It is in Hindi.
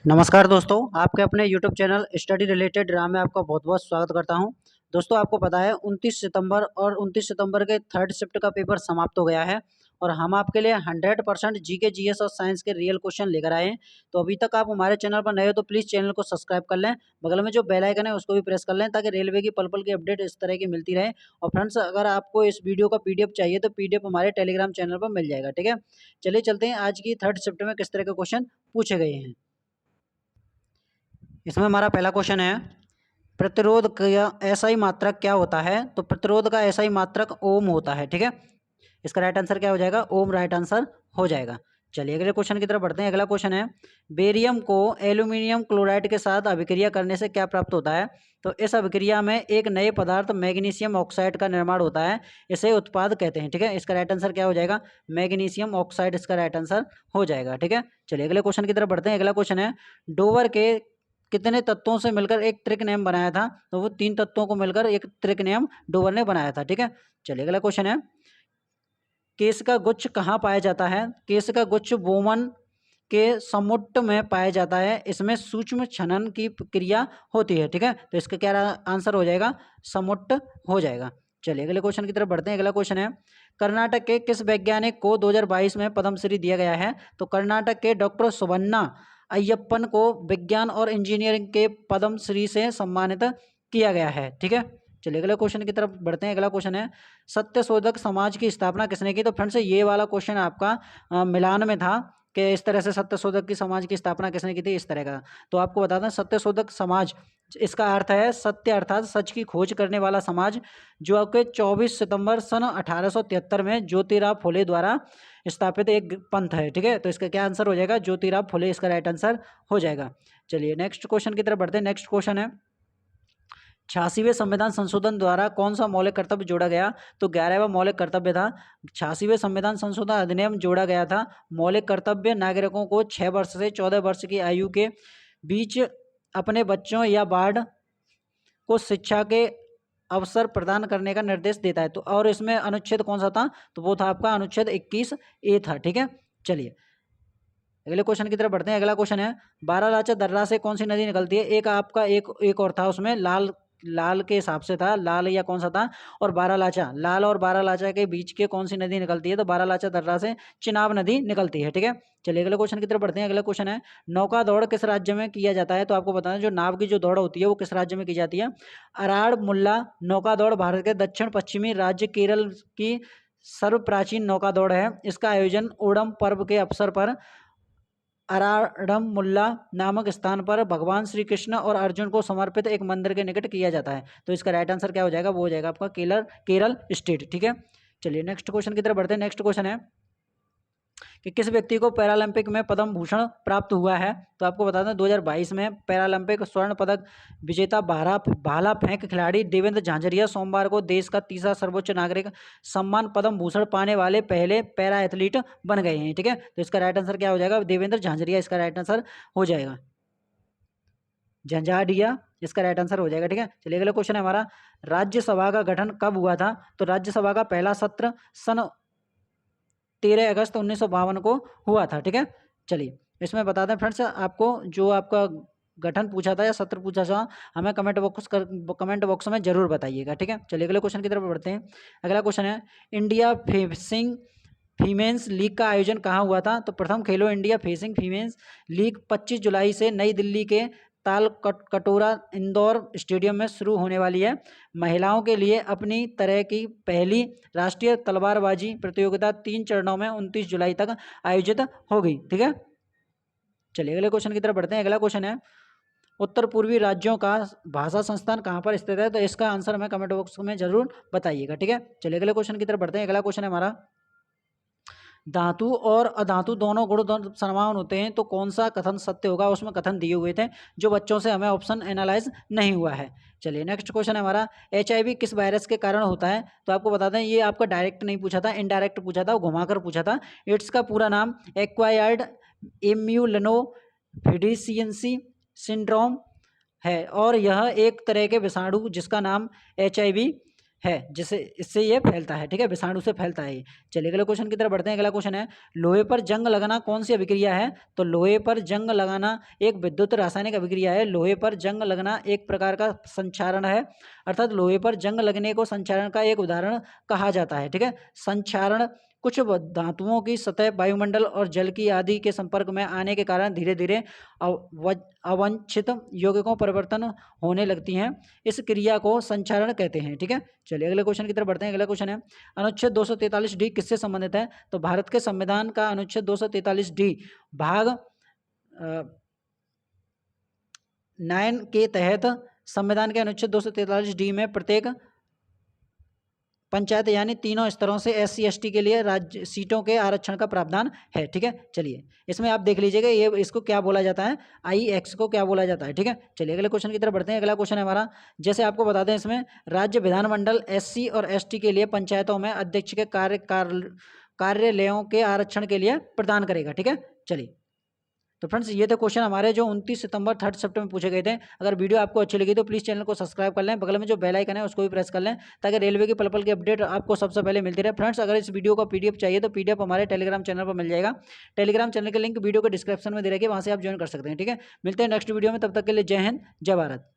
नमस्कार दोस्तों, आपके अपने YouTube चैनल स्टडी रिलेटेड ड्रामे में आपका बहुत-बहुत स्वागत करता हूं। दोस्तों, आपको पता है 29 सितंबर और 29 सितंबर के थर्ड शिफ्ट का पेपर समाप्त हो गया है और हम आपके लिए 100% जीके, जीएस और साइंस के रियल क्वेश्चन लेकर आए हैं। तो अभी तक आप हमारे चैनल पर नए हो तो प्लीज़ चैनल को सब्सक्राइब कर लें। बगल में जो बेल आइकन है उसको भी प्रेस कर लें ताकि रेलवे की पल-पल की अपडेट इस तरह की मिलती रहे। और फ्रेंड्स, अगर आपको इस वीडियो का पीडीएफ चाहिए तो पीडीएफ हमारे टेलीग्राम चैनल पर मिल जाएगा, ठीक है? चलिए चलते हैं आज की थर्ड शिफ्ट में किस तरह के क्वेश्चन पूछे गए हैं। इसमें हमारा पहला क्वेश्चन है, प्रतिरोध का एसआई मात्रक क्या होता है? तो प्रतिरोध का एसआई मात्रक ओम होता है, ठीक है। इसका राइट आंसर क्या हो जाएगा? ओम राइट आंसर हो जाएगा। चलिए अगले क्वेश्चन की तरफ बढ़ते हैं। अगला क्वेश्चन है, बेरियम को एल्यूमिनियम क्लोराइड के साथ अभिक्रिया करने से क्या प्राप्त होता है? तो इस अभिक्रिया में एक नए पदार्थ मैग्नीशियम ऑक्साइड का निर्माण होता है, इसे उत्पाद कहते हैं, ठीक है। इसका राइट आंसर क्या हो जाएगा? मैग्नीशियम ऑक्साइड इसका राइट आंसर हो जाएगा, ठीक है। चलिए अगले क्वेश्चन की तरफ बढ़ते हैं। अगला क्वेश्चन है, डोवर के कितने तत्वों से मिलकर एक त्रिक बनाया था? तो वो 3 तत्वों को मिलकर एक त्रिक डोवर ने बनाया था, ठीक है। चलिए अगला क्वेश्चन है, केश का गुच्छ कहाँ पाया जाता है? केश का गुच्छ बोमन के समुट्ट में पाया जाता है, इसमें सूक्ष्म छनन की क्रिया होती है, ठीक है। तो इसका क्या आंसर हो जाएगा? समुट्ट हो जाएगा। चलिए अगले क्वेश्चन की तरफ बढ़ते हैं। अगला क्वेश्चन है, कर्नाटक के किस वैज्ञानिक को 2022 में पद्मश्री दिया गया है? तो कर्नाटक के डॉक्टर सुबन्ना अय्यप्पन को विज्ञान और इंजीनियरिंग के पद्मश्री से सम्मानित किया गया है, ठीक है। चलिए अगले क्वेश्चन की तरफ बढ़ते हैं। अगला क्वेश्चन है, सत्यशोधक समाज की स्थापना किसने की? तो फ्रेंड्स, ये वाला क्वेश्चन आपका मिलान में था कि इस तरह से सत्यशोधक की समाज की स्थापना किसने की थी, इस तरह का। तो आपको बता दें, सत्यशोधक समाज इसका अर्थ है सत्य अर्थात सच की खोज करने वाला समाज, जो आपके 24 सितंबर सन 1873 में ज्योतिराव फुले द्वारा स्थापित एक पंथ है, ठीक है। तो इसका क्या आंसर हो जाएगा? ज्योतिराव फुले इसका राइट आंसर हो जाएगा। चलिए नेक्स्ट क्वेश्चन की तरफ बढ़ते हैं। नेक्स्ट क्वेश्चन है, 86वें संविधान संशोधन द्वारा कौन सा मौलिक कर्तव्य जोड़ा गया? तो 11वां मौलिक कर्तव्य था। 86वें संविधान संशोधन अधिनियम जोड़ा गया था। मौलिक कर्तव्य नागरिकों को 6 वर्ष से 14 वर्ष की आयु के बीच अपने बच्चों या बाढ़ को शिक्षा के अवसर प्रदान करने का निर्देश देता है। तो और इसमें अनुच्छेद कौन सा था? तो वो था आपका अनुच्छेद 21A था, ठीक है। चलिए अगले क्वेश्चन की तरफ बढ़ते हैं। अगला क्वेश्चन है, बारालाचा दर्रा से कौन सी नदी निकलती है? एक आपका एक और था उसमें, लाल लाल के हिसाब से था, लाल या कौन सा था? और बारालाचा, लाल और बारालाचा के बीच के कौन सी नदी निकलती है? तो बारालाचा दर्रा से चिनाब नदी निकलती है, ठीक है। चलिए अगले क्वेश्चन की तरफ बढ़ते हैं। अगला क्वेश्चन है, नौका दौड़ किस राज्य में किया जाता है? तो आपको बताना, जो नाव की जो दौड़ होती है वो किस राज्य में की जाती है? अराड़ मुल्ला नौका दौड़ भारत के दक्षिण पश्चिमी राज्य केरल की सर्व प्राचीन नौका दौड़ है। इसका आयोजन ओणम पर्व के अवसर पर अराडम मुल्ला नामक स्थान पर भगवान श्री कृष्ण और अर्जुन को समर्पित एक मंदिर के निकट किया जाता है। तो इसका राइट आंसर क्या हो जाएगा? वो हो जाएगा आपका केरल स्टेट, ठीक है। चलिए नेक्स्ट क्वेश्चन की तरफ बढ़ते हैं। नेक्स्ट क्वेश्चन है कि किस व्यक्ति को पैरालंपिक में पद्म भूषण प्राप्त हुआ है? तो आपको बता दें, 2022 में पैरालंपिक स्वर्ण पदक विजेता भाला फेंक खिलाड़ी देवेंद्र झांझरिया सोमवार को देश का तीसरा सर्वोच्च नागरिक सम्मान पद्म भूषण पाने वाले पहले पैरा एथलीट बन गए हैं, ठीक है। तो इसका राइट आंसर क्या हो जाएगा? देवेंद्र झांझरिया इसका राइट आंसर हो जाएगा। झंझाड़िया इसका राइट आंसर हो जाएगा, ठीक है। चलिए अगला क्वेश्चन है हमारा, राज्यसभा का गठन कब हुआ था? तो राज्यसभा का पहला सत्र सन 13 अगस्त 1952 को हुआ था, ठीक है। चलिए इसमें बता दें फ्रेंड्स, आपको जो आपका गठन पूछा था या सत्र पूछा था, हमें कमेंट बॉक्स में जरूर बताइएगा, ठीक है। चलिए अगले क्वेश्चन की तरफ बढ़ते हैं। अगला क्वेश्चन है, इंडिया फेंसिंग फीमेंस लीग का आयोजन कहाँ हुआ था? तो प्रथम खेलो इंडिया फेंसिंग फीमेंस लीग 25 जुलाई से नई दिल्ली के कटोरा इंदौर स्टेडियम में शुरू होने वाली है। महिलाओं के लिए अपनी तरह की पहली राष्ट्रीय तलवारबाजी प्रतियोगिता 3 चरणों में 29 जुलाई तक आयोजित होगी, ठीक है। चलिए अगले क्वेश्चन की तरफ बढ़ते हैं। अगला क्वेश्चन है, उत्तर पूर्वी राज्यों का भाषा संस्थान कहाँ पर स्थित है? तो इसका आंसर हमें कमेंट बॉक्स में जरूर बताइएगा, ठीक है। चलिए अगले क्वेश्चन की तरफ बढ़ते हैं। अगला क्वेश्चन है हमारा, धातु और अधातु दोनों गुण समान होते हैं, तो कौन सा कथन सत्य होगा? उसमें कथन दिए हुए थे जो बच्चों से हमें ऑप्शन एनालाइज नहीं हुआ है। चलिए नेक्स्ट क्वेश्चन है हमारा, एचआईवी किस वायरस के कारण होता है? तो आपको बता दें, ये आपका डायरेक्ट नहीं पूछा था, इनडायरेक्ट पूछा था, घुमाकर पूछा था। एड्स का पूरा नाम एक्वायर्ड इम्यूनोडेफिशिएंसी सिंड्रोम है और यह एक तरह के विषाणु जिसका नाम एचआईवी है जिससे इससे ये फैलता है, ठीक है, विषाणु से फैलता है ये। चलिए अगले क्वेश्चन की तरफ बढ़ते हैं। अगला क्वेश्चन है लोहे पर जंग लगना कौन सी अभिक्रिया है? तो लोहे पर जंग लगाना एक विद्युत रासायनिक अभिक्रिया है। लोहे पर जंग लगना एक प्रकार का संक्षारण है, अर्थात लोहे पर जंग लगने को संक्षारण का एक उदाहरण कहा जाता है, ठीक है। संक्षारण कुछ धातुओं की सतह वायुमंडल और जल की आदि के संपर्क में आने के कारण धीरे धीरे अवांछित यौगिकों परिवर्तन होने लगती हैं। इस क्रिया को संक्षारण कहते हैं, ठीक है। चलिए अगले क्वेश्चन की तरफ बढ़ते हैं। अगला क्वेश्चन है अनुच्छेद 243D किससे संबंधित है? तो भारत के संविधान का अनुच्छेद 243D भाग 9 के तहत संविधान के अनुच्छेद 243D में प्रत्येक पंचायत यानी तीनों स्तरों से SC ST के लिए राज्य सीटों के आरक्षण का प्रावधान है, ठीक है। चलिए इसमें आप देख लीजिएगा ये इसको क्या बोला जाता है, IX को क्या बोला जाता है, ठीक है। चलिए अगले क्वेश्चन की तरफ बढ़ते हैं। अगला क्वेश्चन है हमारा, जैसे आपको बता दें इसमें राज्य विधानमंडल SC और ST के लिए पंचायतों में अध्यक्ष के कार्यालयों के आरक्षण के लिए प्रदान करेगा, ठीक है। चलिए तो फ्रेंड्स ये थे क्वेश्चन हमारे जो 29 सितंबर 3 सितंबर में पूछे गए थे। अगर वीडियो आपको अच्छी लगी तो प्लीज़ चैनल को सब्सक्राइब कर लें, बगल में जो बेल आइकन है उसको भी प्रेस कर लें ताकि रेलवे की पल-पल की अपडेट आपको सबसे पहले मिलती रहे। फ्रेंड्स अगर इस वीडियो का PDF चाहिए तो PDF हमारे टेलीग्राम चैनल पर मिल जाएगा। टेलीग्राम चैनल का लिंक वीडियो के डिस्क्रिप्शन में दे रखिए, वहाँ से आप ज्वाइन कर सकते हैं, ठीक है। मिलते हैं नेक्स्ट वीडियो में, तब तक के लिए जय हिंद जय भारत।